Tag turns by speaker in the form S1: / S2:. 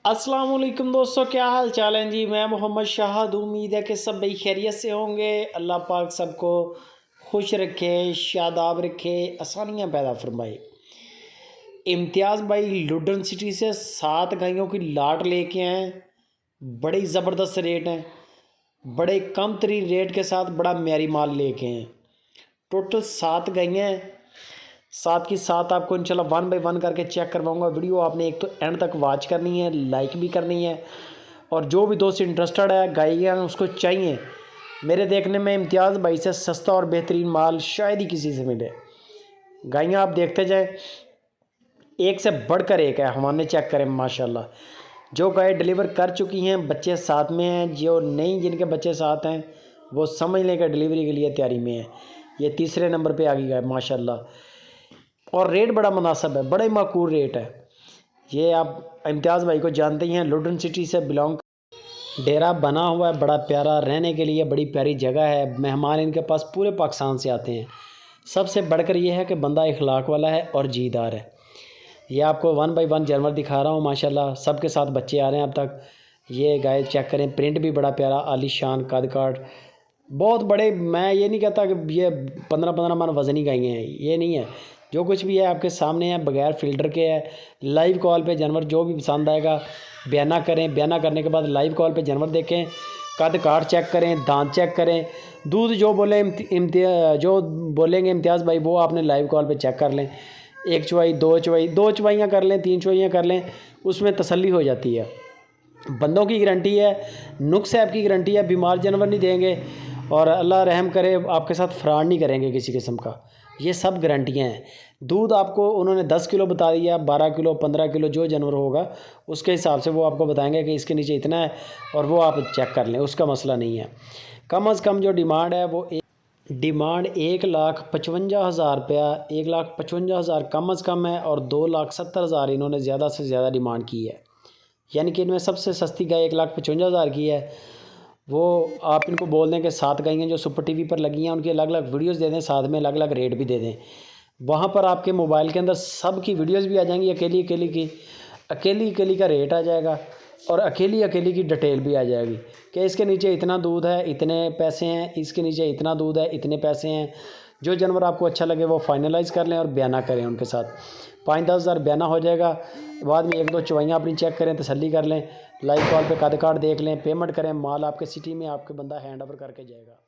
S1: अस्सलाम वालेकुम दोस्तों, क्या हाल चाल है जी। मैं मोहम्मद शाहद, उम्मीद है कि सब भाई खैरियत से होंगे। अल्लाह पाक सबको खुश रखे, शादाब रखे, आसानियाँ पैदा फरमाए। इम्तियाज़ भाई लुडन सिटी से 7 गायों की लाट लेके आए। बड़े ज़बरदस्त रेट हैं, बड़े कम तरीन रेट के साथ बड़ा म्यारी माल लेके हैं। टोटल 7 गायें हैं, 7 की 7 आपको इंशाल्लाह 1 बाय 1 करके चेक करवाऊंगा। वीडियो आपने एक तो एंड तक वॉच करनी है, लाइक भी करनी है, और जो भी दोस्त इंटरेस्टेड है गायें उसको चाहिए, मेरे देखने में इम्तियाज़ भाई से सस्ता और बेहतरीन माल शायद ही किसी से मिले। गायें आप देखते जाएं, एक से बढ़कर एक है। हमारे चेक करें माशाल्लाह, जो गाय डिलीवर कर चुकी हैं बच्चे साथ में हैं, जो नहीं जिनके बच्चे साथ हैं वो समझ लें कि डिलीवरी के लिए तैयारी में है। ये तीसरे नंबर पे आ गई गाय माशाल्लाह, और रेट बड़ा मुनासिब है, बड़े माकूल रेट है। ये आप इम्तियाज़ भाई को जानते ही हैं, लुडन सिटी से बिलोंग। डेरा बना हुआ है बड़ा प्यारा, रहने के लिए बड़ी प्यारी जगह है। मेहमान इनके पास पूरे पाकिस्तान से आते हैं। सबसे बढ़कर यह है कि बंदा इखलाक वाला है और जीदार है। ये आपको 1 बाय 1 जानवर दिखा रहा हूँ माशाल्लाह, सबके साथ बच्चे आ रहे हैं अब तक। ये गाय चेक करें, प्रिंट भी बड़ा प्यारा, आलीशान, कद काट बहुत बड़े। मैं ये नहीं कहता कि ये 15-15 मन वज़नी गायें हैं, ये नहीं है। जो कुछ भी है आपके सामने है, बगैर फ़िल्टर के है। लाइव कॉल पे जानवर जो भी पसंद आएगा बयाना करें, बयाना करने के बाद लाइव कॉल पे जानवर देखें, कद काट चेक करें, दांत चेक करें, दूध जो बोले जो बोलेंगे इम्तियाज़ भाई वो आपने लाइव कॉल पे चेक कर लें। 1 चुवाई, 2 चुवाई, 2 चुवाइयाँ कर लें, 3 चुवाइयाँ कर लें, उसमें तसल्ली हो जाती है। बंदों की गारंटी है, नुक्स ऐप की गारंटी है, बीमार जानवर नहीं देंगे, और अल्लाह रहम करे आपके साथ फ्रॉड नहीं करेंगे किसी किस्म का। ये सब गारंटियाँ हैं। दूध आपको उन्होंने 10 किलो बता दिया, 12 किलो, 15 किलो जो जानवर होगा उसके हिसाब से वो आपको बताएंगे कि इसके नीचे इतना है, और वो आप चेक कर लें, उसका मसला नहीं है। कम अज़ कम जो डिमांड है वो डिमांड 1,55,000 रुपया, 1,55,000 कम अज़ कम है, और 2,70,000 इन्होंने ज़्यादा से ज़्यादा डिमांड की है। यानी कि इनमें सबसे सस्ती गाय 1,55,000 की है। वो आप इनको बोल दें कि 7 गायें जो सुपर टीवी पर लगी हैं उनकी अलग अलग वीडियोस दे दें, साथ में अलग अलग रेट भी दे दें। वहाँ पर आपके मोबाइल के अंदर सब की वीडियोस भी आ जाएंगी, अकेली अकेली का रेट आ जाएगा, और अकेली की डिटेल भी आ जाएगी कि इसके नीचे इतना दूध है, इतने पैसे हैं, इसके नीचे इतना दूध है, इतने पैसे हैं। जो जानवर आपको अच्छा लगे वो फाइनलाइज़ कर लें और बयाना करें उनके साथ। 5-10 हज़ार बयाना हो जाएगा, बाद में 1-2 चुवाइयाँ अपनी चेक करें, तसल्ली कर लें, लाइव कॉल पे कद काट देख लें, पेमेंट करें, माल आपके सिटी में आपके बंदा हैंड ओवर करके जाएगा।